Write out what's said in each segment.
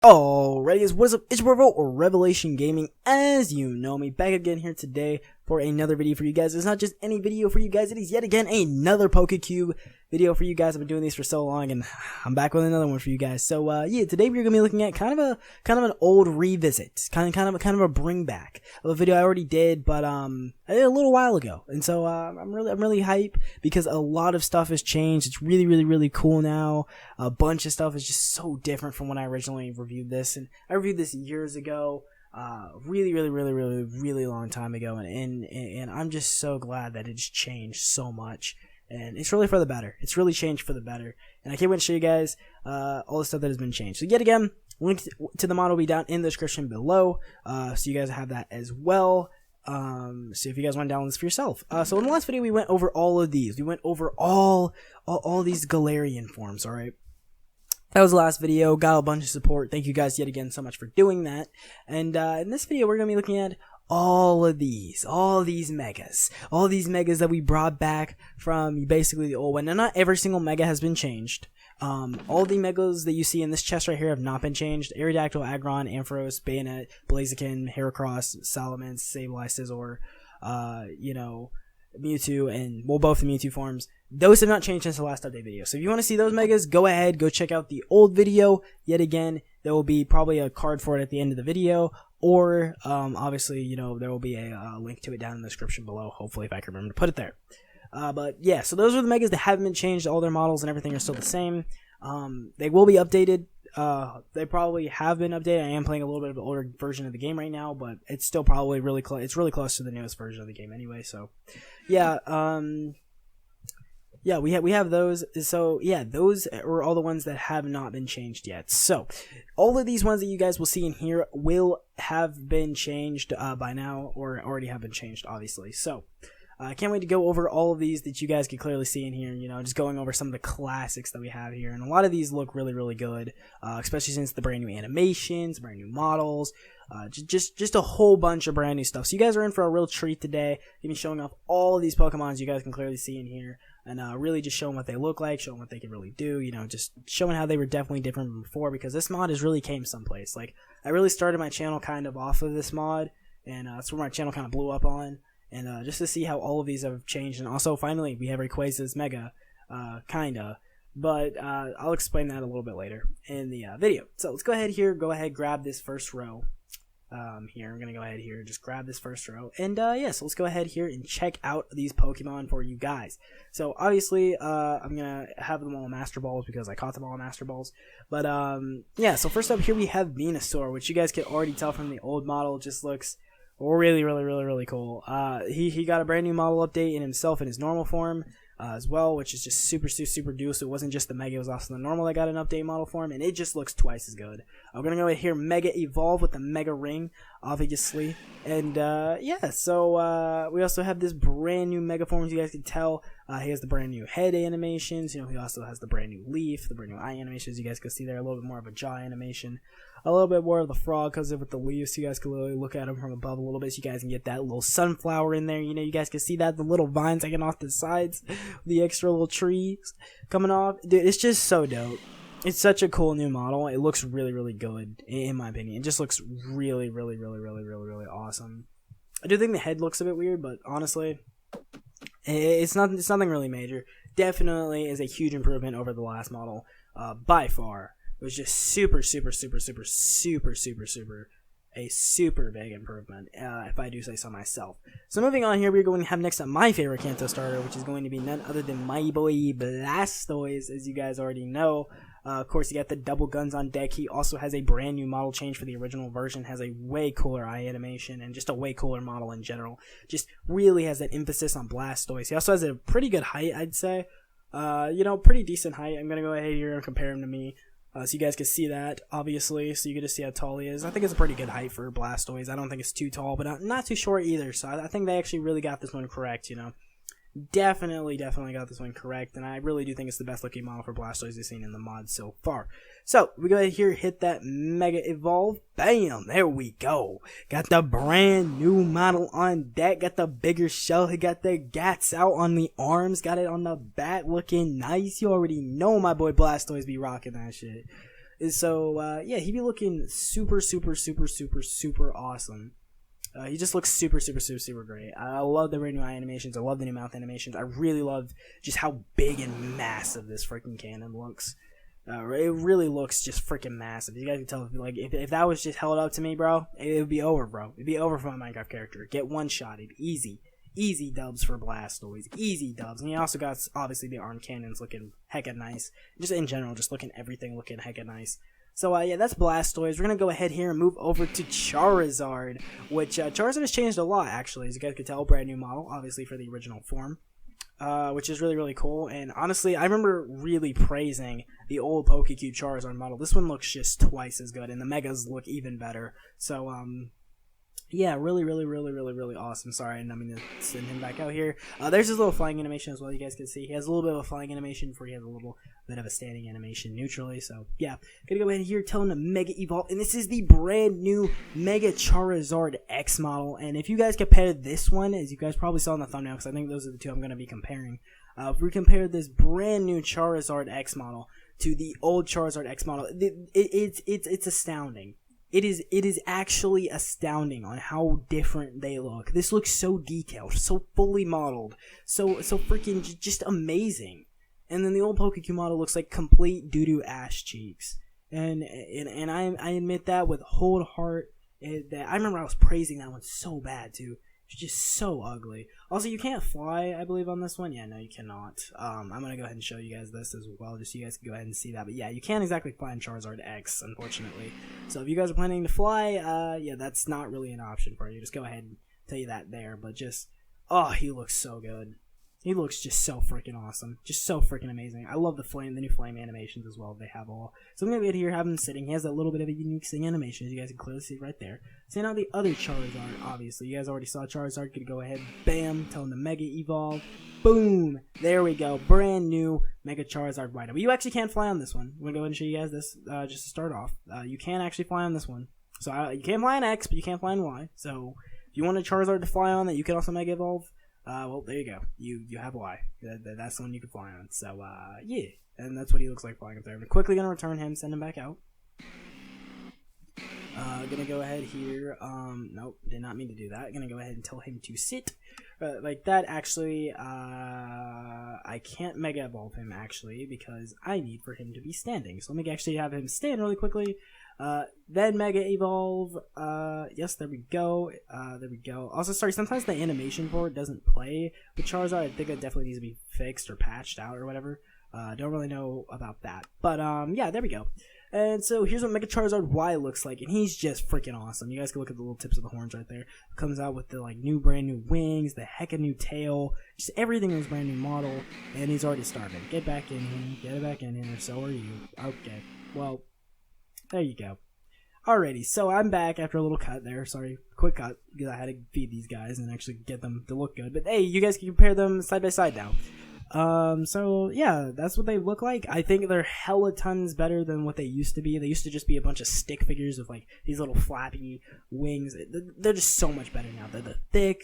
Alrighty guys, what is up? It's your boy or Revelation Gaming, as you know me, back again here today for another video for you guys. It's not just any video for you guys, it is yet again another Pokecube video for you guys. I've been doing these for so long, and I'm back with another one for you guys. So yeah, today we're gonna be looking at kind of an old revisit, kind of a bring back of a video I already did, but I did a little while ago, and so I'm really hype because a lot of stuff has changed. It's really cool now. A bunch of stuff is just so different from when I originally reviewed this, and I reviewed this years ago. Really long time ago, and I'm just so glad that it's changed so much, and it's really for the better. It's really changed for the better, and I can't wait to show you guys all the stuff that has been changed. So yet again, link to the model will be down in the description below, so you guys have that as well. So if you guys want to download this for yourself. So in the last video we went over all of these. We went over all these Galarian forms, alright? That was the last video. Got a bunch of support. Thank you guys yet again so much for doing that. And in this video, we're going to be looking at all these megas. All these megas that we brought back from basically the old one. Now, not every single mega has been changed. All the megas that you see in this chest right here have not been changed. Aerodactyl, Aggron, Ampharos, Bayonet, Blaziken, Heracross, Salamence, Sableye, Scizor, Mewtwo, and both the Mewtwo forms. Those have not changed since the last update video. So if you want to see those megas, go ahead, go check out the old video. Yet again, there will be probably a card for it at the end of the video, or obviously, there will be a link to it down in the description below. Hopefully, if I can remember to put it there. But yeah, so those are the megas that haven't been changed. All their models and everything are still the same. They will be updated. They probably have been updated. I am playing a little bit of an older version of the game right now, but it's still probably really close. It's really close to the newest version of the game anyway. So, yeah, we have those. So yeah, those are all the ones that have not been changed yet. So all of these ones that you guys will see in here will have been changed by now, or already have been changed, obviously. So I can't wait to go over all of these that you guys can clearly see in here, just going over some of the classics that we have here. And a lot of these look really good, especially since the brand new animations, brand new models, just a whole bunch of brand new stuff. So you guys are in for a real treat today. Even showing off all of these Pokemons you guys can clearly see in here, and really just showing what they look like, showing what they can really do, just showing how they were definitely different from before, because this mod has really came someplace. Like, I really started my channel kind of off of this mod, and that's where my channel kind of blew up on. And just to see how all of these have changed. And also, finally, we have Rayquaza's Mega, kinda. But I'll explain that a little bit later in the video. So let's go ahead here. Go ahead, grab this first row. Here, I'm going to go ahead here. Just grab this first row. And yeah, so let's go ahead here and check out these Pokemon for you guys. So obviously, I'm going to have them all Master Balls because I caught them all Master Balls. But yeah, so first up here we have Venusaur, which you guys can already tell from the old model just looks really cool. He got a brand new model update in himself in his normal form as well, which is just super dual. So it wasn't just the Mega, it was also the normal that got an update model form, and it just looks twice as good. I'm gonna go ahead here, Mega Evolve with the Mega Ring, obviously. And yeah, so we also have this brand new Mega form, as you guys can tell. He has the brand new head animations. He also has the brand new leaf, the brand new eye animations. You guys can see there a little bit more of a jaw animation. A little bit more of the frog because of with the leaves. You guys can really look at him from above a little bit. So you guys can get that little sunflower in there. You guys can see that, the little vines hanging off the sides, the extra little trees coming off. Dude, it's just so dope. It's such a cool new model. It looks really good, in my opinion. It just looks really awesome. I do think the head looks a bit weird, but honestly, it's nothing really major. Definitely is a huge improvement over the last model, by far. It was just super a super big improvement, if I do say so myself. So moving on here, we're going to have next up my favorite Kanto starter, which is going to be none other than my boy Blastoise, as you guys already know. Of course, you got the double guns on deck. He also has a brand new model change for the original version, has a way cooler eye animation, and just a way cooler model in general. Just really has that emphasis on Blastoise. He also has a pretty good height, I'd say. Pretty decent height. I'm going to go ahead here and compare him to me. So you guys can see that, obviously, so you can just see how tall he is. I think it's a pretty good height for Blastoise. I don't think it's too tall, but not too short either, so I think they actually really got this one correct, Definitely got this one correct, and I really do think it's the best looking model for Blastoise we've seen in the mod so far. So, we go ahead here, hit that Mega Evolve, bam, there we go. Got the brand new model on deck, got the bigger shell, he got the gats out on the arms, got it on the back, looking nice. You already know my boy Blastoise be rocking that shit. So yeah, he'd be looking super awesome. He just looks super great. I love the brand new eye animations. I love the new mouth animations. I really love just how big and massive this freaking cannon looks. It really looks just freaking massive. You guys can tell, like, if that was just held up to me, bro, it would be over, bro. It'd be over for my Minecraft character. Get one-shotted. Easy dubs for Blastoise. Easy dubs. And he also got, obviously, the arm cannons looking hecka nice. Just in general, just everything looking hecka nice. So, yeah, that's Blastoise. We're going to go ahead here and move over to Charizard, which Charizard has changed a lot, actually. As you guys can tell, brand new model, obviously, for the original form. Which is really cool. And honestly, I remember really praising the old Pokecube Charizard model. This one looks just twice as good, and the Megas look even better. So, yeah, really awesome. Sorry, I didn't mean to send him back out here. There's his little flying animation as well, you guys can see. He has a little bit of a flying animation before he has a little bit of a standing animation neutrally. So, yeah, gonna go ahead here, tell him to Mega Evolve. And this is the brand new Mega Charizard X model. And if you guys compare this one, as you guys probably saw in the thumbnail, because I think those are the two I'm going to be comparing. If we compare this brand new Charizard X model to the old Charizard X model, it's astounding. It is actually astounding on how different they look. This looks so detailed, so fully modeled, so freaking just amazing. And then the old Pokecube model looks like complete doo-doo ass cheeks. And I admit that with whole heart. I remember I was praising that one so bad too. It's just so ugly. Also, you can't fly, I believe, on this one. Yeah, no, you cannot. I'm going to go ahead and show you guys this as well, just so you guys can go ahead and see that. But yeah, you can't exactly fly in Charizard X, unfortunately. So if you guys are planning to fly, yeah, that's not really an option for you. Just go ahead and tell you that there. But just, oh, he looks so good. He looks just so freaking awesome. Just so freaking amazing. I love the new flame animations as well. They have all. So I'm going to get here, have him sitting. He has that little bit of a unique sing animation, as you guys can clearly see right there. So now the other Charizard, obviously. You guys already saw Charizard. Could go ahead, bam, tell him to Mega Evolve. Boom! There we go. Brand new Mega Charizard Rhino. But you actually can't fly on this one. I'm going to go ahead and show you guys this just to start off. You can actually fly on this one. So you can't fly on X, but you can't fly on Y. So if you want a Charizard to fly on that, you can also Mega Evolve. Well, there you go. You have Y. That's the one you can fly on. So, yeah. And that's what he looks like flying up there. I'm quickly going to return him, send him back out. Gonna go ahead here. Nope, did not mean to do that. Gonna go ahead and tell him to sit. Like that, actually, I can't Mega Evolve him, actually, because I need for him to be standing. So let me actually have him stand really quickly. Then Mega Evolve. Yes, there we go. There we go. Also, sorry, sometimes the animation for it doesn't play with Charizard. I think it definitely needs to be fixed or patched out or whatever. Don't really know about that. But, yeah, there we go. And so here's what Mega Charizard Y looks like, and he's just freaking awesome. You guys can look at the little tips of the horns right there. Comes out with the like brand new wings, the hecka new tail, just everything in his brand new model, and he's already starving. Get back in here, get back in here, so are you. Okay, well, there you go. Alrighty, so I'm back after a little cut there. Sorry, quick cut, because I had to feed these guys and actually get them to look good. But hey, you guys can compare them side by side now. So yeah, that's what they look like. I think they're hella tons better than what they used to be. They used to just be a bunch of stick figures with like these little flappy wings. They're just so much better now. They're thick.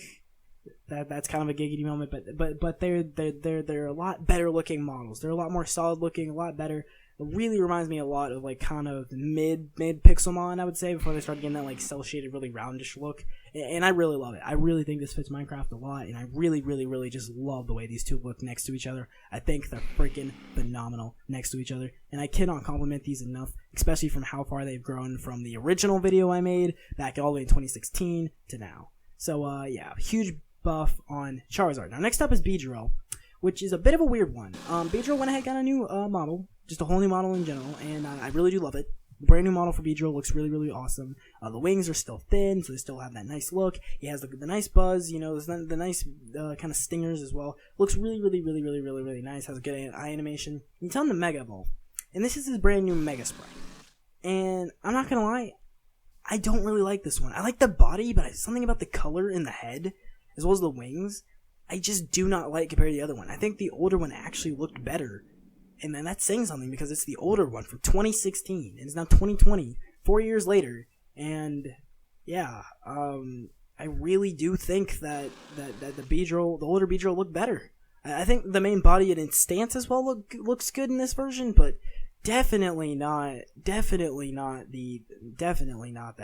That's kind of a giggity moment, but they're a lot better looking models. They're a lot more solid looking, a lot better. It really reminds me a lot of like kind of mid Pixelmon, I would say, before they started getting that like cell shaded, really roundish look. And I really love it. I really think this fits Minecraft a lot, and I really just love the way these two look next to each other. I think they're freaking phenomenal next to each other, and I cannot compliment these enough, especially from how far they've grown from the original video I made back all the way in 2016 to now. So yeah, huge buff on Charizard. Now next up is Beedrill, which is a bit of a weird one. Beedrill went ahead and got a new model, just a whole new model in general, and I really do love it. The brand new model for Beedrill looks really awesome. The wings are still thin, so they still have that nice look. He has the nice buzz, you know, the nice kind of stingers as well. Looks really nice. Has a good eye animation. You tell him to Mega Evolve, and this is his brand new Mega Spray. And I'm not gonna lie, I don't really like this one. I like the body, but something about the color in the head, as well as the wings, I just do not like compared to the other one. I think the older one actually looked better. And then that's saying something because it's the older one from 2016. And it's now 2020, 4 years later. And yeah, I really do think that the older Beedrill looked better. I think the main body and its stance as well looks good in this version, but definitely not the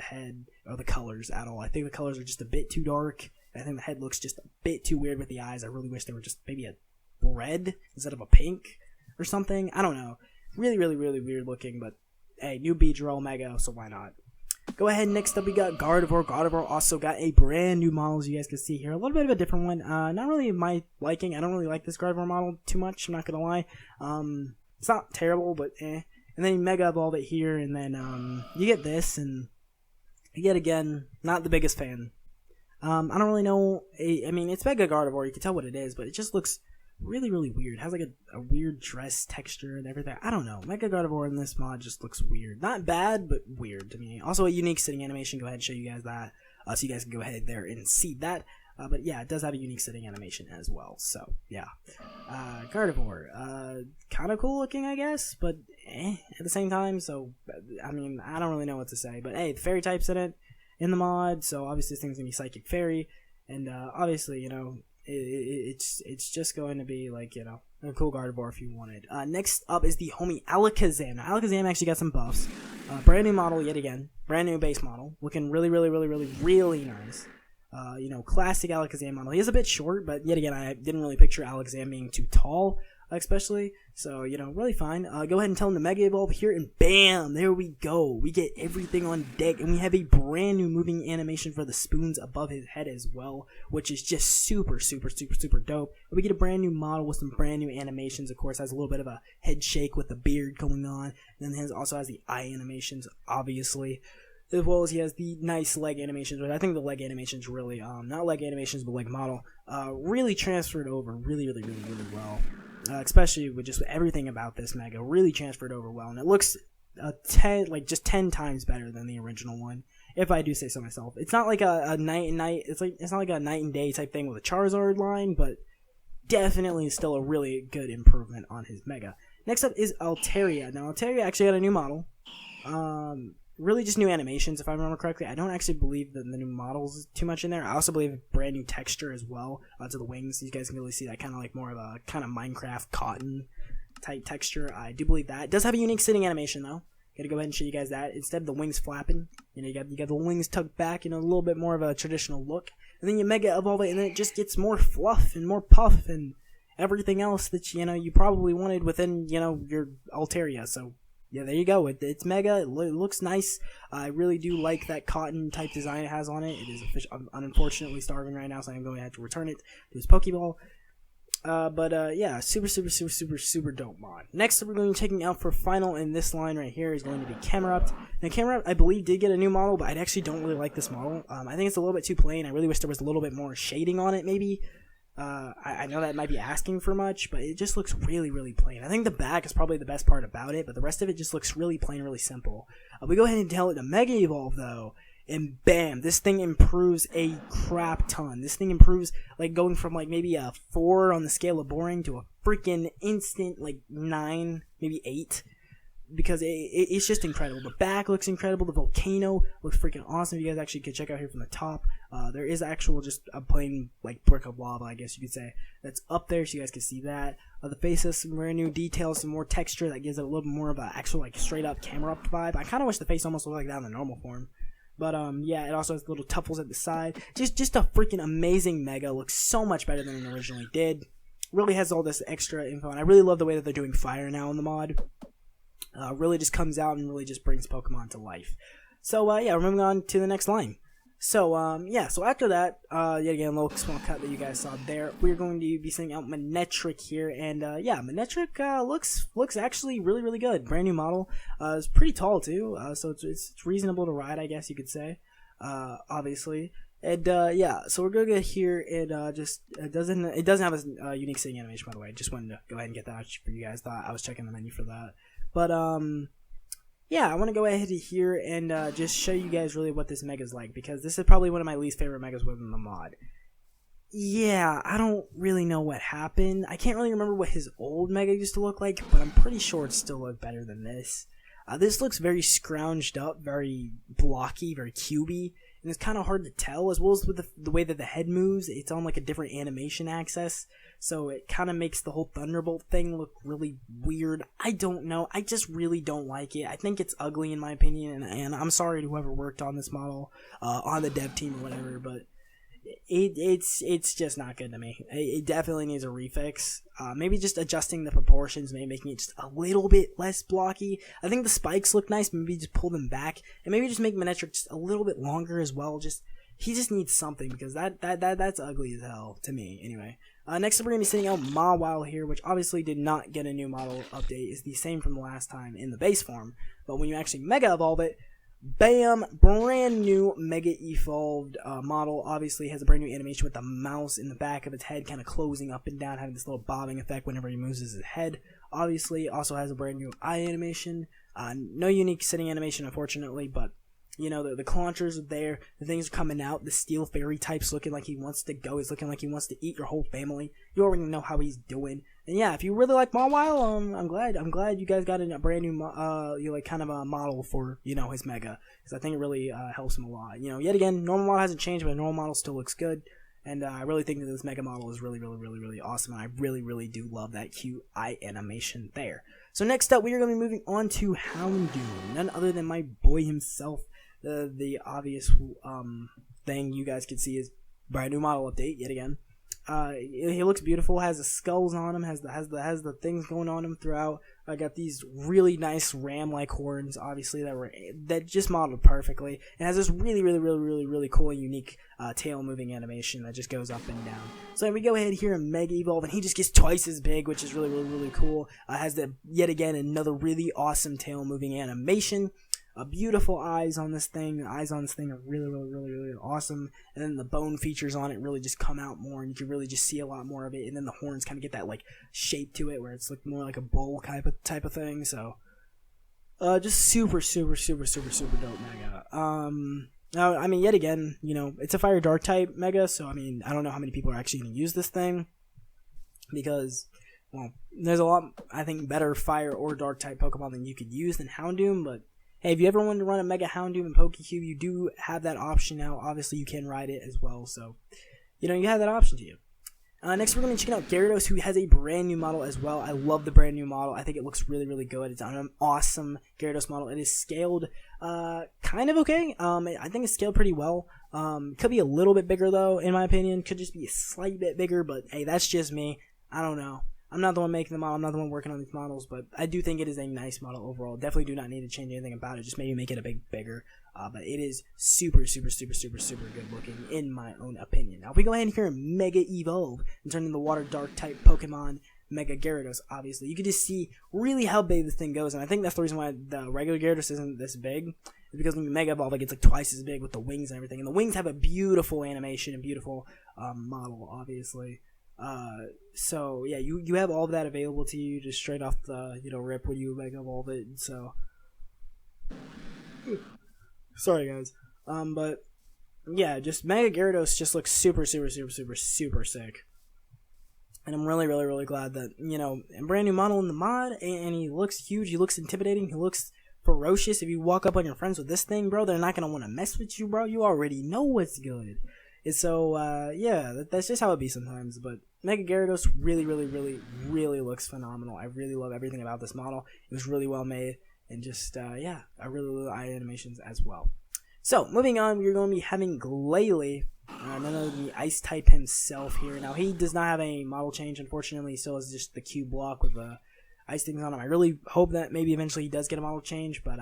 head or the colors at all. I think the colors are just a bit too dark. I think the head looks just a bit too weird with the eyes. I really wish they were just maybe a red instead of a pink or something. I don't know. Really weird looking, but hey, new Pidgeot All Mega, so why not? Go ahead, next up we got Gardevoir. Gardevoir also got a brand new model, as you guys can see here. A little bit of a different one. Not really my liking. I don't really like this Gardevoir model too much, I'm not going to lie. It's not terrible, but eh. And then you Mega Evolve it here, and then you get this, and yet again, not the biggest fan. I don't really know. I mean, it's Mega Gardevoir. You can tell what it is, but it just looks really weird. It has like a weird dress texture and everything. I don't know. Mega Gardevoir in this mod just looks weird. Not bad, but weird to me. Also, a unique sitting animation. Go ahead and show you guys that, so you guys can go ahead there and see that. But yeah, it does have a unique sitting animation as well. So yeah, Gardevoir, kind of cool looking, I guess, but at the same time. So I mean, I don't really know what to say. But hey, the fairy type's in it in the mod, so obviously this thing's gonna be Psychic Fairy, and obviously, you know, it's just going to be like, you know, a cool Gardevoir if you wanted. Next up is the homie Alakazam. Now, Alakazam actually got some buffs. Brand new model yet again. Brand new base model. Looking really nice. You know, classic Alakazam model. He is a bit short, but yet again, I didn't really picture Alakazam being too tall, especially. So, you know, really fine. Go ahead and tell him to Mega Evolve here, and bam! There we go. We get everything on deck, and we have a brand new moving animation for the spoons above his head as well, which is just super dope. And we get a brand new model with some brand new animations. Of course, has a little bit of a head shake with the beard going on, and then also has the eye animations, obviously, as well as he has the nice leg animations. But I think the leg animations really, not leg animations, but leg model, really transferred over really well. Especially with just everything about this Mega, really transferred over well, and it looks 10 times better than the original one, if I do say so myself. It's not like a night and night. It's not like a night and day type thing with a Charizard line, but definitely still a really good improvement on his Mega. Next up is Alteria. Now, Alteria actually got a new model. Really just new animations, if I remember correctly. I don't actually believe that the new models too much in there. I also believe brand new texture as well to the wings. You guys can really see that kind of like more of a kind of Minecraft cotton type texture. I do believe that. It does have a unique sitting animation though. Gotta go ahead and show you guys that. Instead of the wings flapping, you know, you got the wings tucked back, you know, a little bit more of a traditional look. And then you Mega Evolve it, and then it just gets more fluff and more puff and everything else that, you know, you probably wanted within, you know, your Alteria. So yeah, there you go. It's Mega. It looks nice. I really do like that cotton type design it has on it. It is I'm unfortunately starving right now, so I'm going to have to return it to his Pokeball. But yeah, super dope mod. Next up, we're going to be taking out for final in this line right here is going to be Camerupt. Now, Camerupt, I believe, did get a new model, but I actually don't really like this model. I think it's a little bit too plain. I really wish there was a little bit more shading on it, maybe. I know that might be asking for much, but it just looks really plain. I think the back is probably the best part about it, but the rest of it just looks really plain, really simple. We go ahead and tell it to Mega Evolve, though, and bam, this thing improves a crap ton. This thing improves, like, going from, like, maybe a 4 on the scale of boring to a freaking instant, like, 9, maybe 8. Because it's just incredible. The back looks incredible. The volcano looks freaking awesome. You guys actually could check out here from the top. There is actual just a plain like brick of lava, I guess you could say, that's up there, so you guys can see that. The face has some brand new details, some more texture that gives it a little bit more of a actual like straight up camera up vibe. I kind of wish the face almost looked like that in the normal form. But yeah, it also has little tuffles at the side. Just a freaking amazing Mega. Looks so much better than it originally did. Really has all this extra info, and I really love the way that they're doing fire now in the mod. Really just comes out and really just brings Pokemon to life. So, yeah, we're moving on to the next line. So, yeah, so after that, yet again, a little small cut that you guys saw there, we're going to be sending out Manectric here, and, yeah, Manectric, looks actually really good. Brand new model, it's pretty tall, too, so it's reasonable to ride, I guess you could say, obviously. And, yeah, so we're going to go here, and, it doesn't have a unique sitting animation, by the way. Just wanted to go ahead and get that out for you guys. Thought I was checking the menu for that. But, yeah, I want to go ahead here and just show you guys really what this Mega's like, because this is probably one of my least favorite Megas within the mod. Yeah, I don't really know what happened. I can't really remember what his old Mega used to look like, but I'm pretty sure it still looked better than this. This looks very scrounged up, very blocky, very cubey, and it's kind of hard to tell, as well as with the way that the head moves. It's on like a different animation axis, so it kind of makes the whole Thunderbolt thing look really weird. I don't know. I just really don't like it. I think it's ugly in my opinion, and I'm sorry to whoever worked on this model, on the dev team or whatever, but it's just not good to me. It definitely needs a refix. Maybe just adjusting the proportions, maybe making it just a little bit less blocky. I think the spikes look nice. Maybe just pull them back, and maybe just make Manectric just a little bit longer as well. He just needs something, because that's ugly as hell to me. Anyway, next up we're gonna be sitting out Mawile here, which obviously did not get a new model update. It's the same from the last time in the base form, but when you actually Mega Evolve it, bam, brand new Mega Evolved model. Obviously has a brand new animation with the mouse in the back of its head kind of closing up and down, having this little bobbing effect whenever he moves his head. Obviously also has a brand new eye animation. No unique sitting animation, unfortunately, but you know, the claunchers are there, the things are coming out, the Steel Fairy type's looking like he wants to go, he's looking like he wants to eat your whole family. You already know how he's doing. And yeah, if you really like Mawile, I'm glad you guys got a brand new kind of a model for, you know, his Mega, because I think it really helps him a lot. You know, yet again, normal model hasn't changed, but normal model still looks good. And I really think that this Mega model is really, really, really, really awesome, and I really, really do love that cute eye animation there. So next up, we are going to be moving on to Houndoom, none other than my boy himself. The obvious thing you guys can see is brand new model update yet again. He looks beautiful, has the skulls on him, has the things going on him throughout. I got these really nice ram-like horns, obviously that just modeled perfectly. It has this really cool and unique tail moving animation that just goes up and down. So we go ahead here and Mega Evolve, and he just gets twice as big, which is really cool. Has yet again another really awesome tail moving animation. Beautiful eyes on this thing. The eyes on this thing are really awesome. And then the bone features on it really just come out more, and you can really just see a lot more of it. And then the horns kind of get that like shape to it, where it's like more like a bull type of thing. So, just super dope Mega. Now, I mean, yet again, you know, it's a Fire Dark type Mega, so I mean, I don't know how many people are actually going to use this thing, because, well, there's a lot, I think, better Fire or Dark type Pokemon than you could use than Houndoom, but hey, if you ever wanted to run a Mega Houndoom in Pokecube, you do have that option now. Obviously, you can ride it as well, so, you know, you have that option to you. Next, we're going to check out Gyarados, who has a brand new model as well. I love the brand new model. I think it looks really good. It's an awesome Gyarados model. It is scaled kind of okay. I think it's scaled pretty well. Could be a little bit bigger, though, in my opinion. Could just be a slight bit bigger, but hey, that's just me. I don't know. I'm not the one making the model. I'm not the one working on these models, but I do think it is a nice model overall. Definitely do not need to change anything about it. Just maybe make it a bit bigger. But it is super good looking, in my own opinion. Now, if we go ahead and here and Mega Evolve and turn into the Water Dark type Pokemon, Mega Gyarados, obviously, you can just see really how big this thing goes. And I think that's the reason why the regular Gyarados isn't this big. It's because when you Mega Evolve, it gets like twice as big with the wings and everything. And the wings have a beautiful animation and beautiful model, obviously. So yeah, you have all of that available to you just straight off the, you know, rip when you Mega Evolve it. So sorry guys. But yeah, just Mega Gyarados just looks super sick. And I'm really glad that, you know, a brand new model in the mod, and he looks huge, he looks intimidating, he looks ferocious. If you walk up on your friends with this thing, bro, they're not gonna want to mess with you, bro. You already know what's good. And so, yeah, that's just how it be sometimes. But Mega Gyarados really looks phenomenal. I really love everything about this model. It was really well made. And just, yeah, I really love the eye animations as well. So, moving on, we're going to be having Glaily, none other than the Ice type himself here. Now, he does not have a model change, unfortunately. He still has just the Cube block with the Ice things on him. I really hope that maybe eventually he does get a model change. But,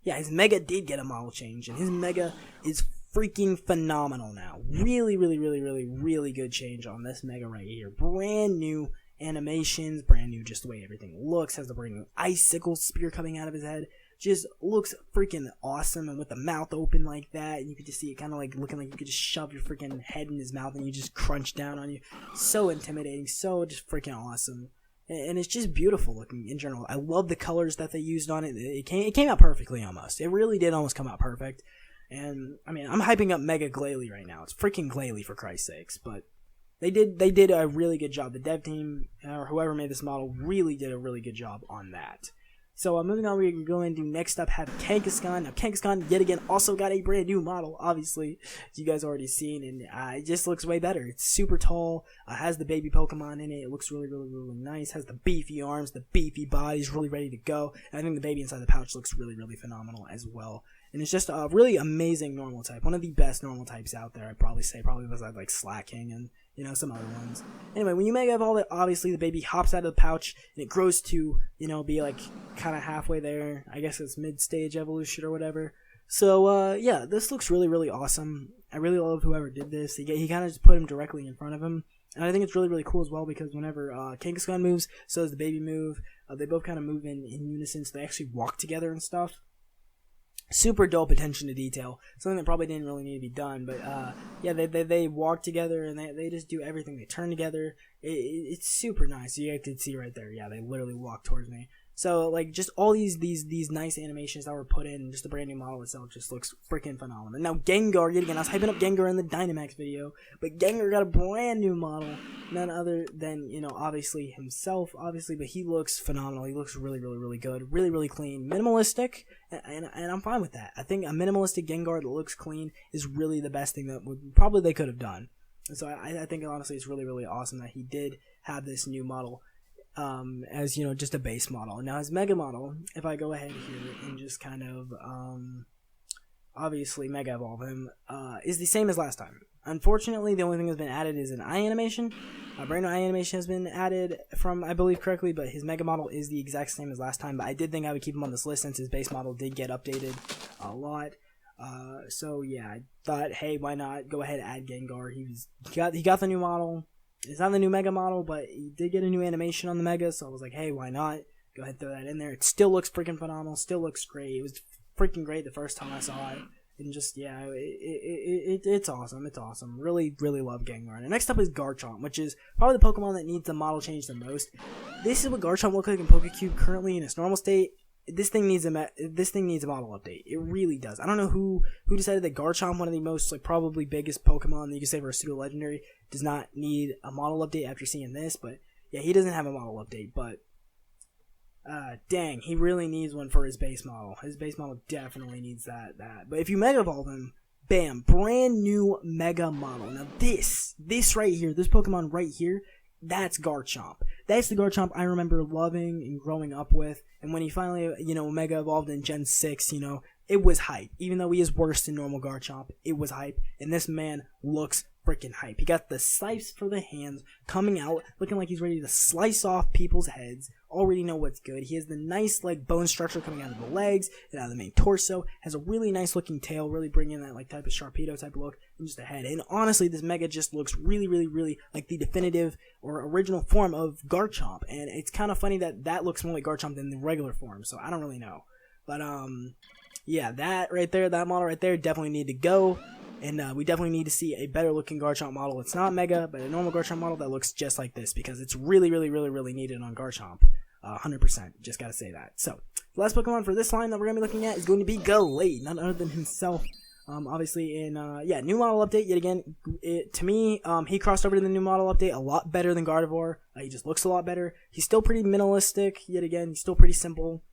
yeah, his Mega did get a model change. And his Mega is freaking phenomenal now. Really good change on this Mega right here. Brand new animations, brand new just the way everything looks. Has the brand new icicle spear coming out of his head. Just looks freaking awesome, and with the mouth open like that, and you could just see it kind of like looking like you could just shove your freaking head in his mouth and you just crunch down on you. So intimidating, so just freaking awesome. And it's just beautiful looking in general. I love the colors that they used on it. It came out perfectly almost. It really did almost come out perfect. And, I mean, I'm hyping up Mega Glaily right now. It's freaking Glaily, for Christ's sakes. But they did a really good job. The dev team, or whoever made this model, really did a really good job on that. So moving on, we're going to next up have Kankaskan. Now Kankaskan yet again also got a brand new model, obviously, as you guys already seen, and it just looks way better. It's super tall, has the baby Pokemon in it. It looks really nice. Has the beefy arms, the beefy body, is really ready to go. And I think the baby inside the pouch looks really phenomenal as well. And it's just a really amazing normal type, one of the best normal types out there. I'd probably say, besides like Slacking and some other ones. Anyway, when you Mega Evolve it, obviously the baby hops out of the pouch and it grows to, be like kind of halfway there. I guess it's mid-stage evolution or whatever. So, yeah, this looks really awesome. I really love whoever did this. He kind of just put him directly in front of him. And I think it's really cool as well because whenever Kankaskan moves, so does the baby move. They both kind of move in unison, so they actually walk together and stuff. Super dope attention to detail. Something that probably didn't really need to be done, but yeah, they walk together and they just do everything. They turn together. It's super nice. You guys can see right there. Yeah, they literally walk towards me. So like just all these nice animations that were put in, just the brand new model itself just looks freaking phenomenal. And now Gengar, yet again, I was hyping up Gengar in the Dynamax video, but Gengar got a brand new model, none other than obviously himself, but he looks phenomenal. He looks really good, really clean, minimalistic, and I'm fine with that. I think a minimalistic Gengar that looks clean is really the best thing that they could have done. And so I think honestly it's really awesome that he did have this new model. As just a base model. Now his Mega model, if I go ahead here and just kind of obviously Mega Evolve him, is the same as last time. Unfortunately, the only thing that's been added is an eye animation. A brand new eye animation has been added from, I believe correctly, but his Mega model is the exact same as last time. But I did think I would keep him on this list since his base model did get updated a lot. So yeah, I thought, hey, why not go ahead and add Gengar? He got the new model. It's not the new Mega model, but he did get a new animation on the Mega, so I was like, hey, why not? Go ahead and throw that in there. It still looks freaking phenomenal, still looks great. It was freaking great the first time I saw it. And just, yeah, it's awesome. It's awesome. Really love Gengar. And next up is Garchomp, which is probably the Pokemon that needs the model change the most. This is what Garchomp looks like in Pokecube currently in its normal state. This thing needs a model update. It really does. I don't know who decided that Garchomp, one of the most probably biggest Pokemon that you can say for a pseudo legendary, does not need a model update after seeing this. But yeah, he doesn't have a model update. But dang, he really needs one for his base model. His base model definitely needs that. But if you Mega Evolve him, bam, brand new Mega model. Now this right here, this Pokemon right here, that's Garchomp. That's the Garchomp I remember loving and growing up with. And when he finally, Mega Evolved in Gen 6, it was hype. Even though he is worse than normal Garchomp, it was hype. And this man looks freaking hype. He got the slice for the hands coming out, looking like he's ready to slice off people's heads. Already know what's good. He has the nice, bone structure coming out of the legs and out of the main torso. Has a really nice looking tail, really bringing that, type of Sharpedo type of look. And just a head. And honestly, this Mega just looks really like the definitive or original form of Garchomp. And it's kind of funny that looks more like Garchomp than the regular form. So I don't really know. But, yeah, that right there, that model right there definitely need to go. And we definitely need to see a better looking Garchomp model. It's not Mega, but a normal Garchomp model that looks just like this because it's really needed on Garchomp. 100%. Just gotta say that. So, the last Pokemon for this line that we're gonna be looking at is going to be Gallate, none other than himself. Obviously in, new model update, yet again, to me, he crossed over to the new model update a lot better than Gardevoir. He just looks a lot better. He's still pretty minimalistic, yet again, he's still pretty simple.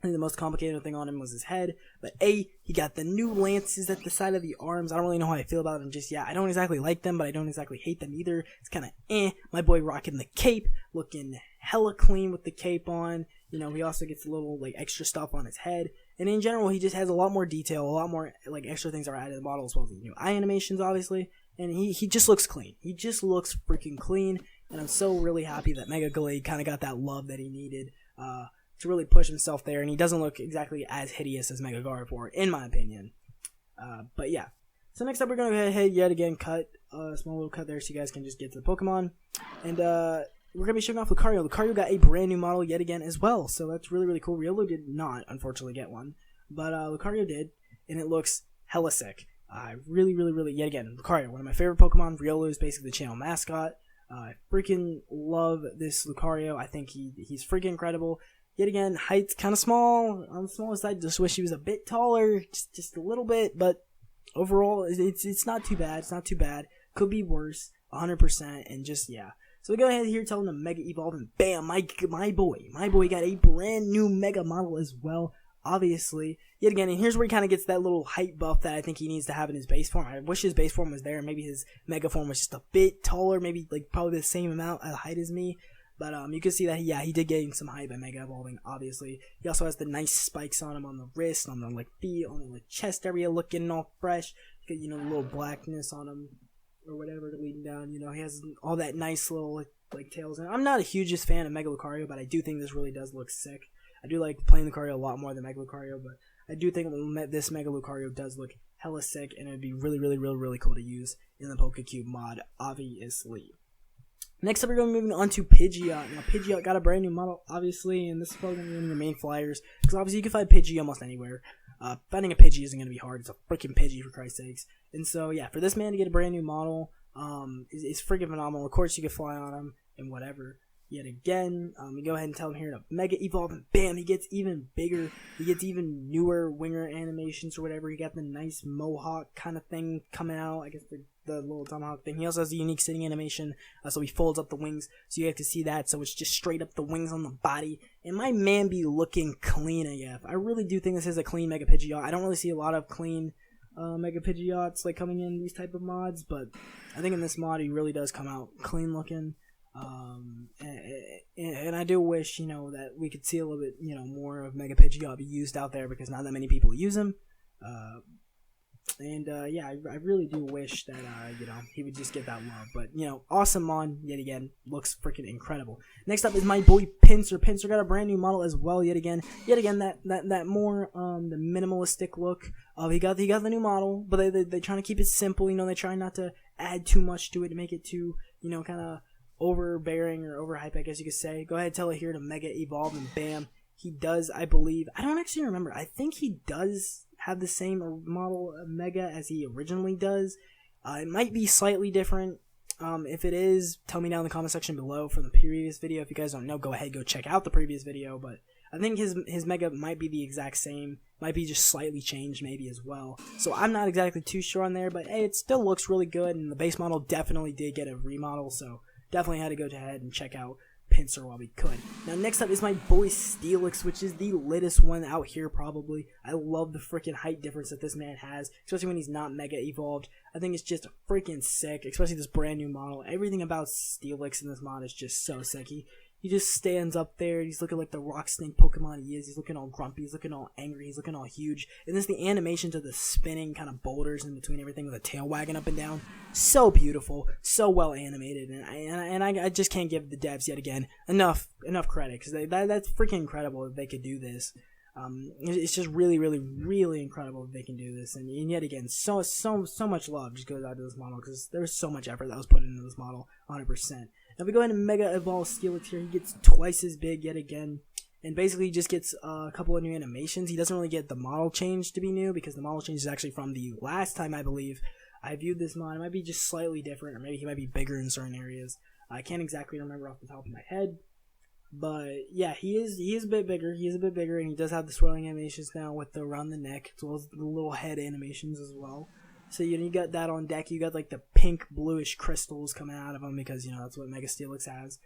I think the most complicated thing on him was his head, but he got the new lances at the side of the arms. I don't really know how I feel about them just yet. I don't exactly like them, but I don't exactly hate them either. It's kind of My boy rocking the cape, looking hella clean with the cape on. He also gets a little, extra stuff on his head. And in general, he just has a lot more detail, a lot more, extra things are added to the model, as well as the new eye animations, obviously. And he just looks clean. He just looks freaking clean. And I'm so really happy that Mega Gallade kind of got that love that he needed, to really push himself there, and he doesn't look exactly as hideous as Mega Gardevoir, in my opinion. But yeah. So next up, we're going to go ahead yet again, cut a small little cut there so you guys can just get to the Pokemon. And we're going to be showing off Lucario. Lucario got a brand new model yet again as well, so that's really cool. Riolu did not, unfortunately, get one, but Lucario did, and it looks hella sick. I really, yet again, Lucario, one of my favorite Pokemon. Riolu is basically the channel mascot. I freaking love this Lucario. I think he's freaking incredible. Yet again, height's kind of small, on the smaller side. Just wish he was a bit taller, just a little bit. But overall, it's not too bad. It's not too bad. Could be worse, 100%. And just, yeah. So we go ahead here, tell him to Mega Evolve, and bam, my boy got a brand new Mega model as well, obviously. Yet again, and here's where he kind of gets that little height buff that I think he needs to have in his base form. I wish his base form was there, maybe his Mega form was just a bit taller, maybe like probably the same amount of height as me. But you can see that, yeah, he did gain some height by Mega Evolving, obviously. He also has the nice spikes on him on the wrist, on the like feet, on the like chest area, looking all fresh. You know, the little blackness on him, or whatever, leading down. You know, he has all that nice little like tails. And I'm not a hugest fan of Mega Lucario, but I do think this really does look sick. I do like playing Lucario a lot more than Mega Lucario, but I do think this Mega Lucario does look hella sick, and it'd be really cool to use in the Pokecube mod, obviously. Next up, we're going to be moving on to Pidgeot. Now, Pidgeot got a brand new model, obviously, and this is probably going to be one of your main flyers, because obviously you can find Pidgey almost anywhere. Finding a Pidgey isn't going to be hard. It's a freaking Pidgey, for Christ's sakes. And so, yeah, for this man to get a brand new model is freaking phenomenal. Of course, you can fly on him and whatever. Yet again, we go ahead and tell him here to Mega Evolve, and bam, he gets even bigger. He gets even newer winger animations or whatever. He got the nice mohawk kind of thing coming out. I guess the little tomahawk thing. He also has the unique sitting animation, so he folds up the wings, so you have to see that. So it's just straight up the wings on the body. And my man be looking clean AF. I really do think this is a clean Mega Pidgeot. I don't really see a lot of clean Mega Pidgeots like coming in these type of mods, but I think in this mod he really does come out clean looking. And I do wish, you know, that we could see a little bit, you know, more of Mega Pidgeot be used out there, because not that many people use him. Yeah, I really do wish that, you know, he would just get that love. But, you know, awesome mod, yet again, looks freaking incredible. Next up is my boy Pinsir. Pinsir got a brand new model as well, yet again, that more, the minimalistic look. He got the new model, but they're trying to keep it simple, you know, they try not to add too much to it to make it too, you know, kind of overbearing or overhyped, I guess you could say. Go ahead, tell it here to Mega Evolve, and bam, he does, I believe. I don't actually remember. I think he does have the same model of Mega as he originally does. It might be slightly different. If it is, tell me down in the comment section below from the previous video. If you guys don't know, go ahead, go check out the previous video. But I think his Mega might be the exact same. Might be just slightly changed maybe as well. So I'm not exactly too sure on there, but hey, it still looks really good, and the base model definitely did get a remodel, so definitely had to go ahead and check out Pinsir while we could. Now, next up is my boy Stelix, which is the littest one out here probably. I love the freaking height difference that this man has, especially when he's not Mega Evolved. I think it's just freaking sick, especially this brand new model. Everything about Stelix in this mod is just so sick. He just stands up there. He's looking like the rock snake Pokemon he is. He's looking all grumpy. He's looking all angry. He's looking all huge. And there's the animations of the spinning kind of boulders in between everything with a tail wagging up and down. So beautiful. So well animated. And I just can't give the devs yet again enough credit, because that's freaking incredible that they could do this. It's just really incredible that they can do this. And yet again, so much love just goes out to this model, because there's so much effort that was put into this model, 100%. Now we go ahead and Mega Evolve Stelix here. He gets twice as big yet again, and basically he just gets a couple of new animations. He doesn't really get the model change to be new, because the model change is actually from the last time I believe I viewed this mod. It might be just slightly different, or maybe he might be bigger in certain areas. I can't exactly remember off the top of my head, but yeah, he is a bit bigger. He is a bit bigger, and he does have the swirling animations now with the around the neck, as well as the little head animations as well. So, you know, you got that on deck. You got, like, the pink, bluish crystals coming out of him, because, you know, that's what Mega Stelix has.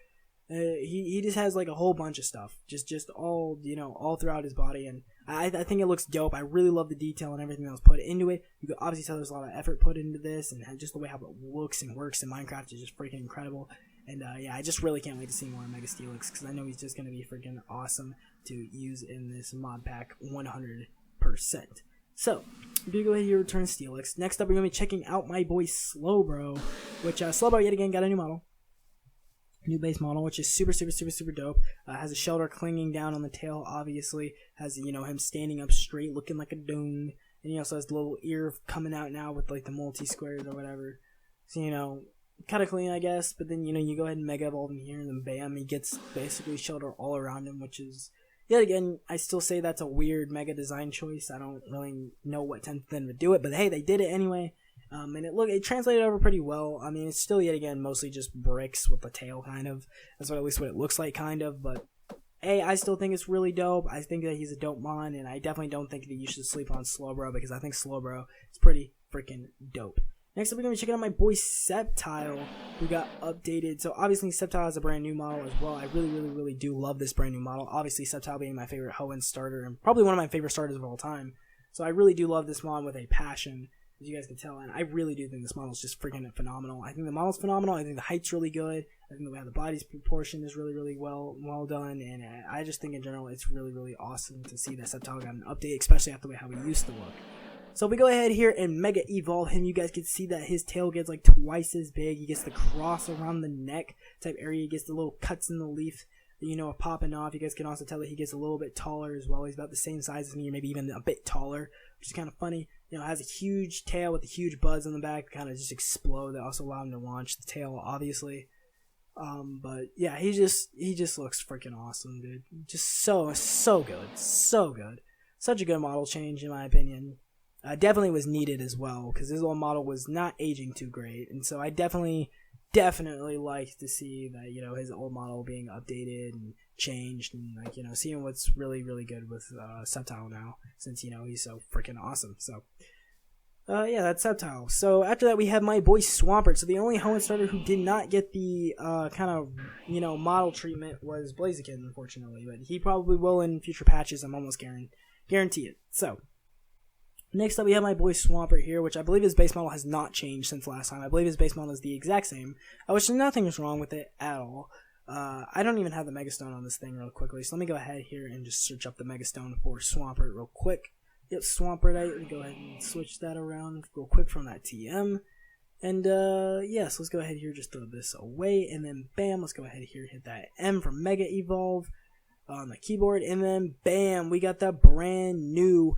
He just has, like, a whole bunch of stuff. Just all, you know, all throughout his body. And I think it looks dope. I really love the detail and everything that was put into it. You can obviously tell there's a lot of effort put into this. And just the way how it looks and works in Minecraft is just freaking incredible. And, yeah, I just really can't wait to see more of Mega Stelix, because I know he's just going to be freaking awesome to use in this mod pack 100%. So, we're going to go ahead and return Stelix. Next up, we're going to be checking out my boy Slowbro, which Slowbro yet again got a new model. New base model, which is super dope. Has a shelter clinging down on the tail, obviously. Has, you know, him standing up straight, looking like a dome. And he also has the little ear coming out now with, like, the multi-squares or whatever. So, you know, kind of clean, I guess. But then, you know, you go ahead and Mega Evolve him here, and then bam, he gets basically shelter all around him, which is... Yet again, I still say that's a weird Mega design choice. I don't really know what tends them to do it, but hey, they did it anyway. And it translated over pretty well. I mean, it's still yet again mostly just bricks with the tail, kind of. That's at least what it looks like, kind of. But hey, I still think it's really dope. I think that he's a dope mon, and I definitely don't think that you should sleep on Slowbro, because I think Slowbro is pretty freaking dope. Next up, we're going to be checking out my boy Sceptile, who got updated. So obviously Sceptile has a brand new model as well. I really do love this brand new model. Obviously Sceptile being my favorite Hoenn starter and probably one of my favorite starters of all time. So I really do love this mod with a passion, as you guys can tell, and I really do think this model is just freaking phenomenal. I think the model's phenomenal. I think the height's really good. I think the way the body's proportion is really well done, and I just think in general it's really awesome to see that Sceptile got an update, especially after the way how he used to look. So if we go ahead here and Mega Evolve him, you guys can see that his tail gets like twice as big. He gets the cross around the neck type area. He gets the little cuts in the leaf, you know, popping off. You guys can also tell that he gets a little bit taller as well. He's about the same size as me, or maybe even a bit taller, which is kind of funny. You know, has a huge tail with a huge buzz on the back, kind of just explode. That also allowed him to launch the tail, obviously. But yeah, he just looks freaking awesome, dude. Just so good, so good. Such a good model change in my opinion. Definitely was needed as well, because his old model was not aging too great, and so I definitely like to see that, you know, his old model being updated and changed, and like, you know, seeing what's really good with Sceptile now, since, you know, he's so freaking awesome. So yeah, that's Sceptile. So after that we have my boy Swampert. So the only Hoenn starter who did not get the kind of, you know, model treatment was Blaziken, unfortunately, but he probably will in future patches. I'm almost guarantee it. So next up, we have my boy Swampert here, which I believe his base model has not changed since last time. I believe his base model is the exact same, which nothing is wrong with it at all. I don't even have the Megastone on this thing real quickly, so let me go ahead here and just search up the Megastone for Swampert real quick. Yep, Swampert, let me go ahead and switch that around real quick from that TM. And yes, let's go ahead here, just throw this away, and then bam, let's go ahead here, hit that M for Mega Evolve on the keyboard, and then bam, we got that brand new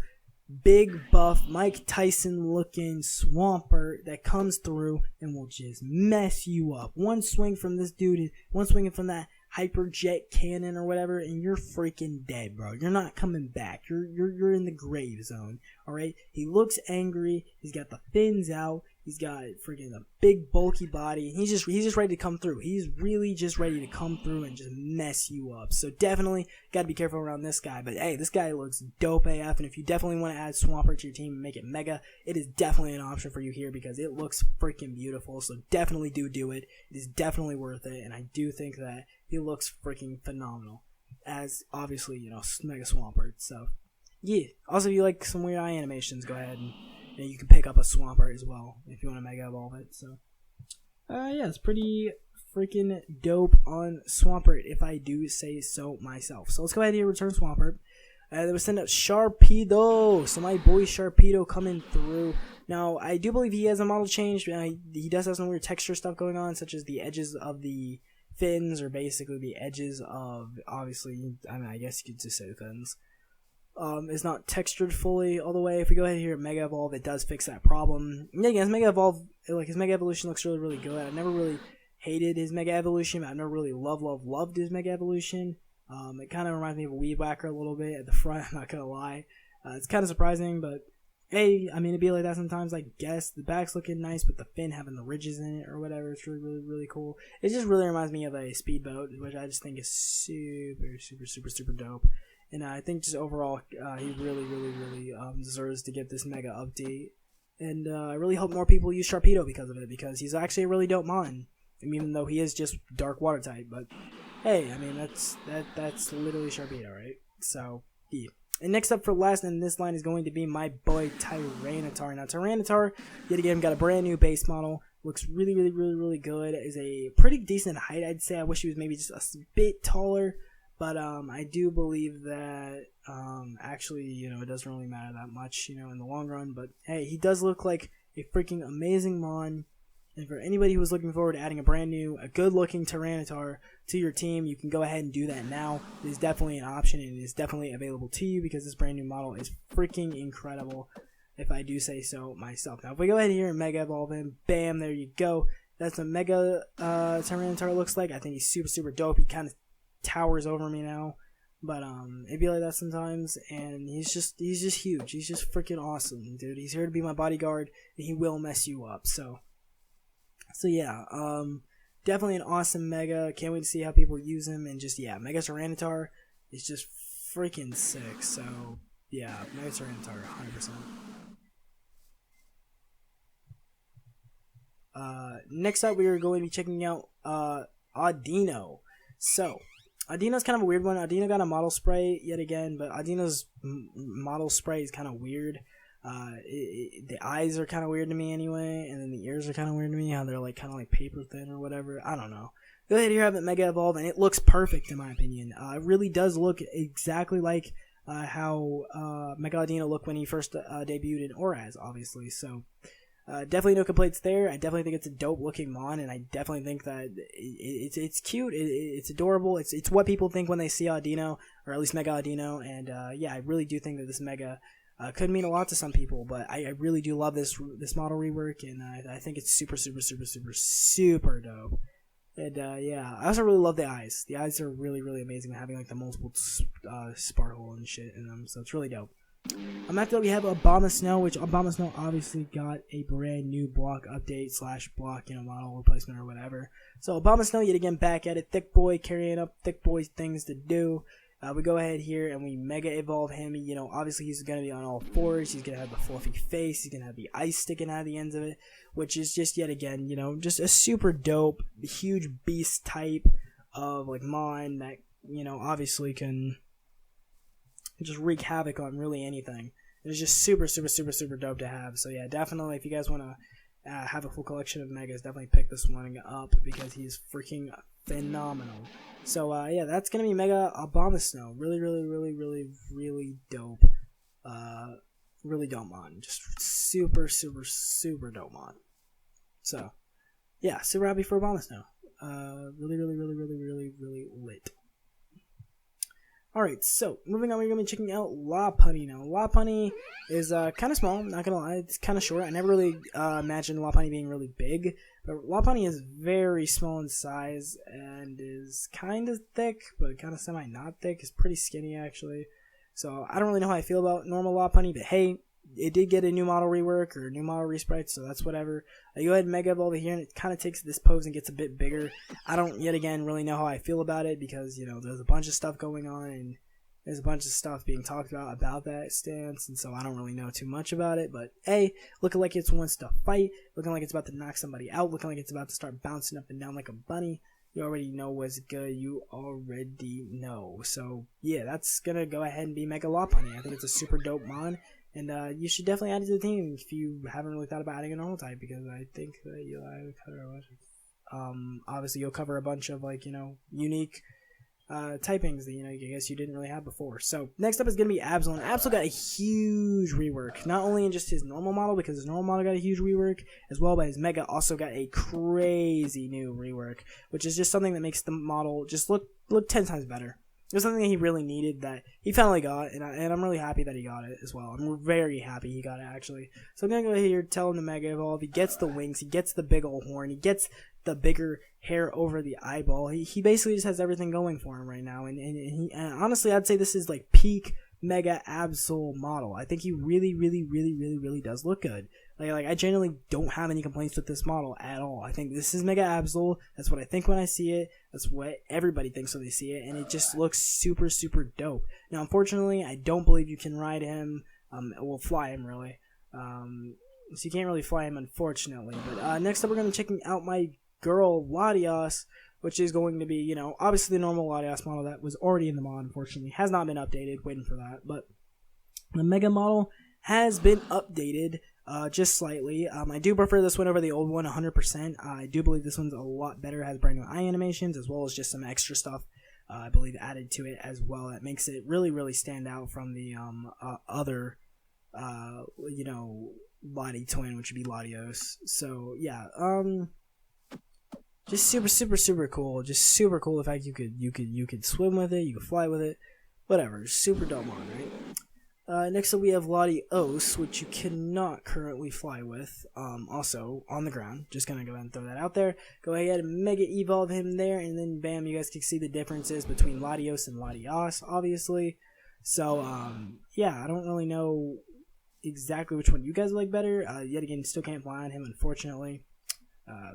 big buff Mike Tyson looking Swampert that comes through and will just mess you up. One swing from this dude, one swing from that hyper jet cannon or whatever, and you're freaking dead, bro. You're not coming back. You're in the grave zone. All right. He looks angry. He's got the fins out. He's got freaking a big bulky body. He's just ready to come through. He's really just ready to come through and just mess you up. So definitely got to be careful around this guy. But hey, this guy looks dope AF. And if you definitely want to add Swampert to your team and make it mega, it is definitely an option for you here because it looks freaking beautiful. So definitely do it. It is definitely worth it. And I do think that he looks freaking phenomenal as obviously, you know, Mega Swampert. So yeah. Also, if you like some weird eye animations, go ahead and you can pick up a Swampert as well if you want to Mega Evolve it. So, yeah, it's pretty freaking dope on Swampert if I do say so myself. So let's go ahead and return Swampert. Then we send out Sharpedo. So my boy Sharpedo coming through. Now, I do believe he has a model change. He does have some weird texture stuff going on, such as the edges of the fins, or basically the edges of, obviously, I mean, I guess you could just say the fins. Is not textured fully all the way. If we go ahead here and Mega Evolve, it does fix that problem. And again, his Mega Evolve, like his Mega Evolution looks really good. I never really hated his Mega Evolution, but I never really loved his Mega Evolution. It kind of reminds me of a Weed Whacker a little bit at the front, I'm not gonna lie. It's kind of surprising, but hey, I mean, it'd be like that sometimes, I guess. The back's looking nice, but the fin having the ridges in it or whatever, it's really cool. It just really reminds me of a Speedboat, which I just think is super dope. And I think just overall, he really deserves to get this mega update. And I really hope more people use Sharpedo because of it, because he's actually a really dope mon. I mean, even though he is just dark water type, but hey, I mean, that's literally Sharpedo, right? So, yeah. And next up for last in this line is going to be my boy Tyranitar. Now, Tyranitar, yet again, got a brand new base model. Looks really good. Is a pretty decent height, I'd say. I wish he was maybe just a bit taller. But I do believe that actually, you know, it doesn't really matter that much, you know, in the long run. But hey, he does look like a freaking amazing mon. And for anybody who was looking forward to adding a good-looking Tyranitar to your team, you can go ahead and do that now. It is definitely an option, and it is definitely available to you because this brand new model is freaking incredible, if I do say so myself. Now, if we go ahead here and Mega Evolve him, bam, there you go. That's what Mega Tyranitar looks like. I think he's super dope. He kind of towers over me now, but it'd be like that sometimes, and he's just huge. He's just freaking awesome, dude. He's here to be my bodyguard, and he will mess you up. So yeah, definitely an awesome mega. Can't wait to see how people use him, and just yeah, Mega Tyranitar is just freaking sick. So yeah, Mega Tyranitar 100%. Next up, we are going to be checking out Audino. So, Audino's kind of a weird one. Audino got a model spray yet again, but Audino's model spray is kind of weird. The eyes are kind of weird to me anyway, and then the ears are kind of weird to me, how they're like kind of like paper thin or whatever. I don't know. Go ahead, here I have it Mega Evolve, and it looks perfect in my opinion. It really does look exactly like how Mega Audino looked when he first debuted in ORAS, obviously. So definitely no complaints there. I definitely think it's a dope looking mon, and I definitely think that it's cute. It's adorable. It's what people think when they see Audino, or at least Mega Audino. And yeah, I really do think that this Mega could mean a lot to some people, but I really do love this model rework, and I think it's super super dope. And yeah, I also really love the eyes. The eyes are really amazing, having like the multiple sparkle and shit in them, so it's really dope. After that, we have Abomasnow, which Abomasnow obviously got a brand new block update / block, model replacement or whatever. So Abomasnow yet again back at it, thick boy, carrying up thick boy things to do. We go ahead here and we Mega Evolve him. Obviously he's going to be on all fours. He's going to have the fluffy face. He's going to have the ice sticking out of the ends of it, which is just yet again, just a super dope, huge beast type of like mon that, obviously can just wreak havoc on really anything. It's just super dope to have. So yeah, definitely if you guys want to have a full collection of Megas, definitely pick this one up because he's freaking phenomenal. So yeah, that's gonna be Mega Abomasnow. Really dope. Really dope mon. Just super dope mon. So yeah, super happy for Abomasnow. Really lit. Alright, so moving on, we're gonna be checking out Lopunny now. Lopunny is kind of small, not gonna lie, it's kind of short. I never really imagined Lopunny being really big, but Lopunny is very small in size and is kind of thick, but kind of semi not thick. It's pretty skinny actually. So I don't really know how I feel about normal Lopunny, but hey, it did get a new model rework or a new model resprite, so that's whatever. I go ahead and Mega Evolve here, and it kind of takes this pose and gets a bit bigger. I don't, yet again, really know how I feel about it because, there's a bunch of stuff going on, and there's a bunch of stuff being talked about that stance, and so I don't really know too much about it. But, hey, looking like it's wants to fight, looking like it's about to knock somebody out, looking like it's about to start bouncing up and down like a bunny. You already know what's good. You already know. So, yeah, that's going to go ahead and be Mega Lopunny. I think it's a super dope mon. And you should definitely add it to the team if you haven't really thought about adding a normal type, because I think that you'll cover a bunch of, obviously you'll cover a bunch of unique typings that I guess you didn't really have before. So next up is gonna be Absol, and Absol got a huge rework, not only in just his normal model, because his normal model got a huge rework as well, but his Mega also got a crazy new rework, which is just something that makes the model just look 10 times better. It was something that he really needed that he finally got, and I'm really happy that he got it as well. I'm very happy he got it, actually. So I'm going to go here, tell him to Mega Evolve. He gets the wings, he gets the big old horn, he gets the bigger hair over the eyeball. He basically just has everything going for him right now, and honestly, I'd say this is like peak Mega Absol model. I think he really does look good. Like I genuinely don't have any complaints with this model at all. I think this is Mega Absol. That's what I think when I see it. That's what everybody thinks when they see it, and it just looks super dope. Now, unfortunately, I don't believe you can ride him. Fly him really. So you can't really fly him, unfortunately. But next up, we're gonna be checking out my girl Latios, which is going to be, obviously the normal Latios model that was already in the mod. Unfortunately, has not been updated. Waiting for that, but the Mega model has been updated. Just slightly. I do prefer this one over the old one 100%. I do believe this one's a lot better. It has brand new eye animations as well as just some extra stuff I believe added to it as well. That makes it really stand out from the other Lati twin, which would be Latios. So yeah, just super cool. Just super cool the fact you could swim with it, you could fly with it, whatever. Super dope mon, right? Next up we have Latios, which you cannot currently fly with, also on the ground. Just gonna go ahead and throw that out there. Go ahead and Mega Evolve him there, and then bam, you guys can see the differences between Latios and Latios, obviously. So, yeah, I don't really know exactly which one you guys like better. Yet again, still can't fly on him, unfortunately.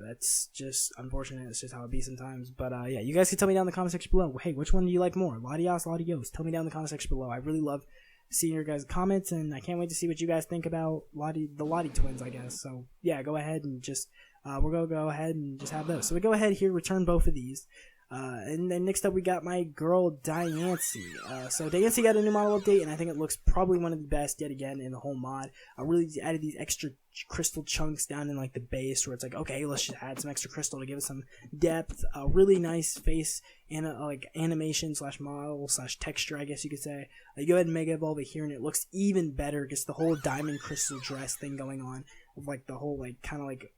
That's just unfortunate. It's just how it be sometimes. But yeah, you guys can tell me down in the comment section below. Hey, which one do you like more? Latios, Latios? Tell me down in the comment section below. I really love seeing your guys' comments, and I can't wait to see what you guys think about the Lottie twins, I guess. So yeah, go ahead and just we're gonna go ahead and just have those. So we go ahead here, return both of these. And then next up we got my girl Diancie. So Diancie got a new model update, and I think it looks probably one of the best yet again in the whole mod. I really added these extra crystal chunks down in like the base, where it's like, okay, let's just add some extra crystal to give it some depth. A really nice face and like animation / model / texture, I guess you could say. You go ahead and Mega Evolve it here, and it looks even better. Gets the whole diamond crystal dress thing going on, with like the whole like kind of like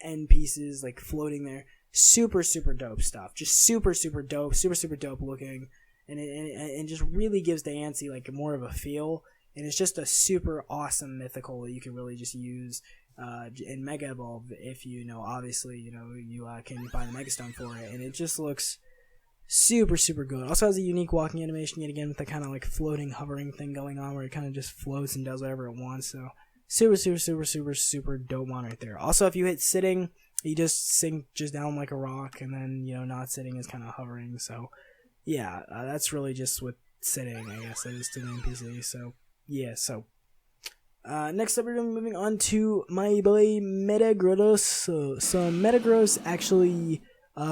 end pieces like floating there. Super dope stuff. Just super dope. Super dope looking, and just really gives Diancie like more of a feel. And it's just a super awesome mythical that you can really just use in Mega Evolve if obviously you can buy the Mega Stone for it, and it just looks super good. Also has a unique walking animation yet again, with the kind of like floating hovering thing going on, where it kind of just floats and does whatever it wants. So super dope one right there. Also, if you hit sitting, you just sink just down like a rock, and then not sitting is kind of hovering. So yeah, that's really just with sitting, I guess that is to the NPC. So yeah, so next up we're going to be moving on to my boy Metagross. So Metagross actually,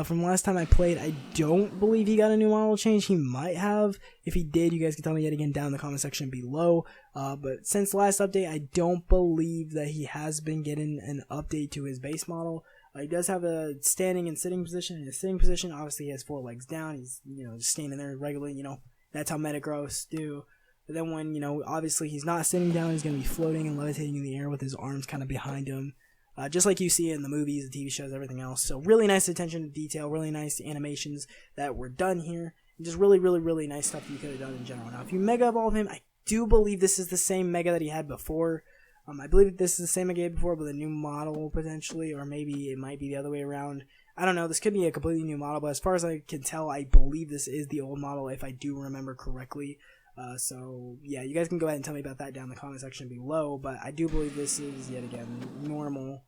from last time I played, I don't believe he got a new model change. He might have. If he did, you guys can tell me yet again down in the comment section below. But since last update, I don't believe that he has been getting an update to his base model. He does have a standing and sitting position. In his sitting position, obviously he has 4 legs down. He's just standing there regularly. That's how Metagross do. But then when obviously he's not sitting down, he's gonna be floating and levitating in the air with his arms kind of behind him. Just like you see in the movies, the TV shows, everything else. So really nice attention to detail, really nice animations that were done here, and just really nice stuff that you could have done in general. Now, if you Mega Evolve him, I do believe this is the same Mega that he had before. I believe this is the same Mega before, but a new model potentially, or maybe it might be the other way around. I don't know. This could be a completely new model, but as far as I can tell, I believe this is the old model, if I do remember correctly. So yeah, you guys can go ahead and tell me about that down in the comment section below. But I do believe this is yet again normal.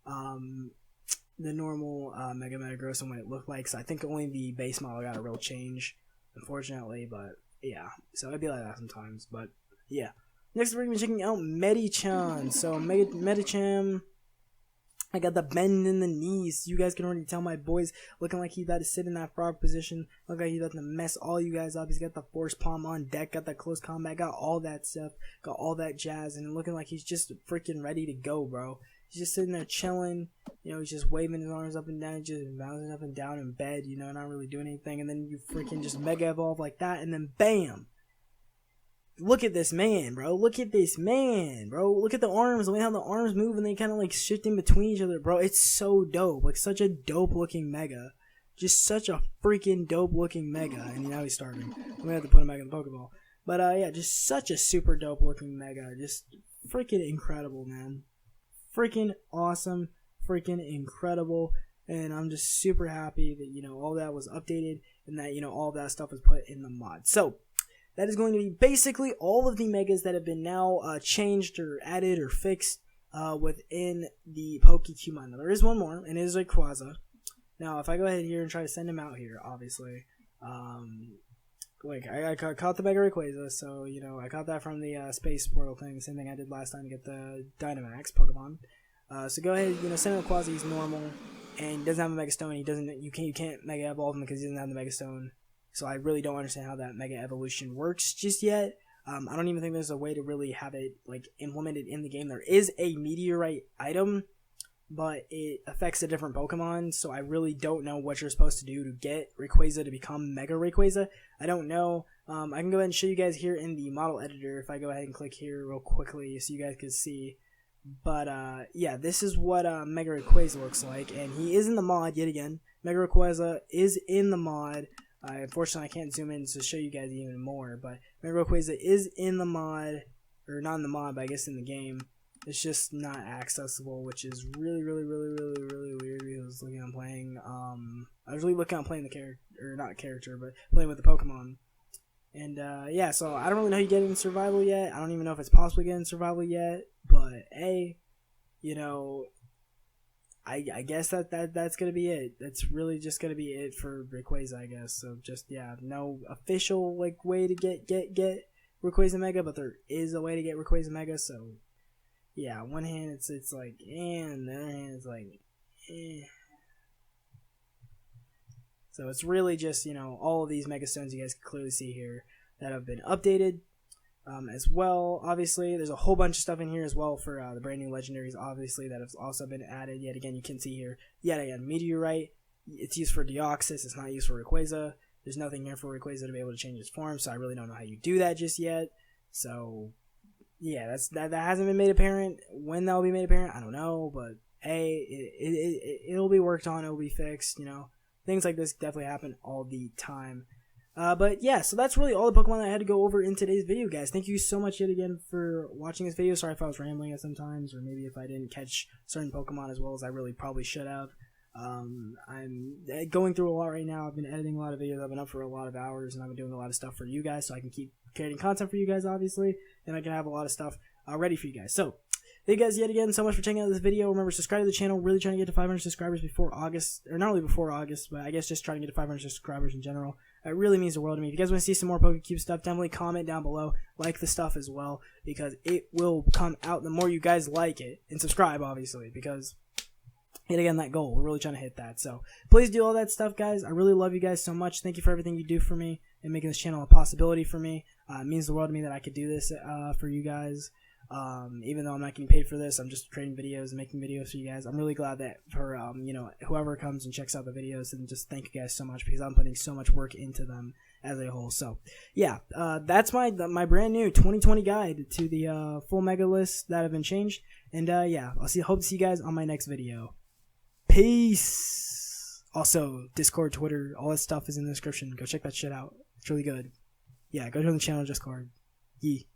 The normal Mega Metagross and what it looked like. So I think only the base model got a real change, unfortunately. But yeah, so it'd be like that sometimes. But yeah. Next, we're going to be checking out Medicham. So, Medicham, I got the bend in the knees. You guys can already tell my boy's looking like he's about to sit in that frog position. Look like he's about to mess all you guys up. He's got the force palm on deck, got that close combat, got all that stuff, got all that jazz, and looking like he's just freaking ready to go, bro. He's just sitting there chilling. He's just waving his arms up and down, just bouncing up and down in bed, not really doing anything. And then you freaking just Mega Evolve like that, and then bam! Look at this man, bro. Look at this man, bro. Look at the arms. Look at how the arms move and they kind of like shift in between each other, bro. It's so dope. Like such a dope looking Mega. Just such a freaking dope looking Mega. And now he's starving. I'm gonna have to put him back in the Pokeball. But yeah, just such a super dope looking Mega. Just freaking incredible, man. Freaking awesome. Freaking incredible. And I'm just super happy that, all that was updated and that, all that stuff was put in the mod. So, that is going to be basically all of the Megas that have been now changed or added or fixed within the Pokecube mod. Now, there is one more, and it is Rayquaza. Now, if I go ahead here and try to send him out here, obviously, I caught the Mega Rayquaza, so, I caught that from the Space Portal thing, the same thing I did last time to get the Dynamax Pokemon. So go ahead, send him Rayquaza, he's normal, and he doesn't have a Mega Stone, you can't Mega Evolve him because he doesn't have the Mega Stone. So I really don't understand how that Mega Evolution works just yet. I don't even think there's a way to really have it like implemented in the game. There is a Meteorite item, but it affects a different Pokemon, so I really don't know what you're supposed to do to get Rayquaza to become Mega Rayquaza. I don't know. I can go ahead and show you guys here in the model editor if I go ahead and click here real quickly so you guys can see. But yeah, this is what Mega Rayquaza looks like, and he is in the mod yet again. Mega Rayquaza is in the mod. Unfortunately, I can't zoom in to show you guys even more, but Mega Rayquaza is in the mod, or not in the mod, but I guess in the game. It's just not accessible, which is really weird because I was looking on playing, I was really looking on playing the character, or not character, but playing with the Pokemon. And, yeah, so I don't really know how you get it in survival yet. I don't even know if it's possible to get in survival yet, but, hey, I guess that's gonna be it. That's really just gonna be it for Rayquaza, I guess. So just yeah, no official like way to get Rayquaza Mega, but there is a way to get Rayquaza Mega. So yeah, on one hand it's like, and the other hand it's like, eh. So it's really just, all of these Mega Stones you guys can clearly see here that have been updated. As well, obviously, there's a whole bunch of stuff in here as well for the brand new legendaries, obviously, that have also been added. Yet again, you can see here, yet again, Meteorite, it's used for Deoxys, it's not used for Rayquaza. There's nothing here for Rayquaza to be able to change its form, so I really don't know how you do that just yet. So, yeah, that hasn't been made apparent. When that will be made apparent, I don't know, but hey, it'll be worked on, it'll be fixed, Things like this definitely happen all the time. But yeah, so that's really all the Pokemon that I had to go over in today's video, guys. Thank you so much yet again for watching this video. Sorry if I was rambling at some times, or maybe if I didn't catch certain Pokemon as well as I really probably should have. I'm going through a lot right now. I've been editing a lot of videos. I've been up for a lot of hours, and I've been doing a lot of stuff for you guys, so I can keep creating content for you guys, obviously, and I can have a lot of stuff ready for you guys. So thank you guys yet again so much for checking out this video. Remember, subscribe to the channel. Really trying to get to 500 subscribers before August, or not only before August, but I guess just trying to get to 500 subscribers in general. It really means the world to me. If you guys want to see some more Pokecube stuff, definitely comment down below. Like the stuff as well, because it will come out the more you guys like it. And subscribe, obviously, because, yet again, that goal. We're really trying to hit that. So please do all that stuff, guys. I really love you guys so much. Thank you for everything you do for me and making this channel a possibility for me. It means the world to me that I could do this for you guys. Even though I'm not getting paid for this, I'm just creating videos and making videos for you guys. I'm really glad that for whoever comes and checks out the videos, and just thank you guys so much, because I'm putting so much work into them as a whole. So yeah, that's my brand new 2020 guide to the full mega list that have been changed. And yeah, hope to see you guys on my next video. Peace. Also, Discord, Twitter, all that stuff is in the description. Go check that shit out. It's really good. Yeah, go join the channel, Discord. Yee.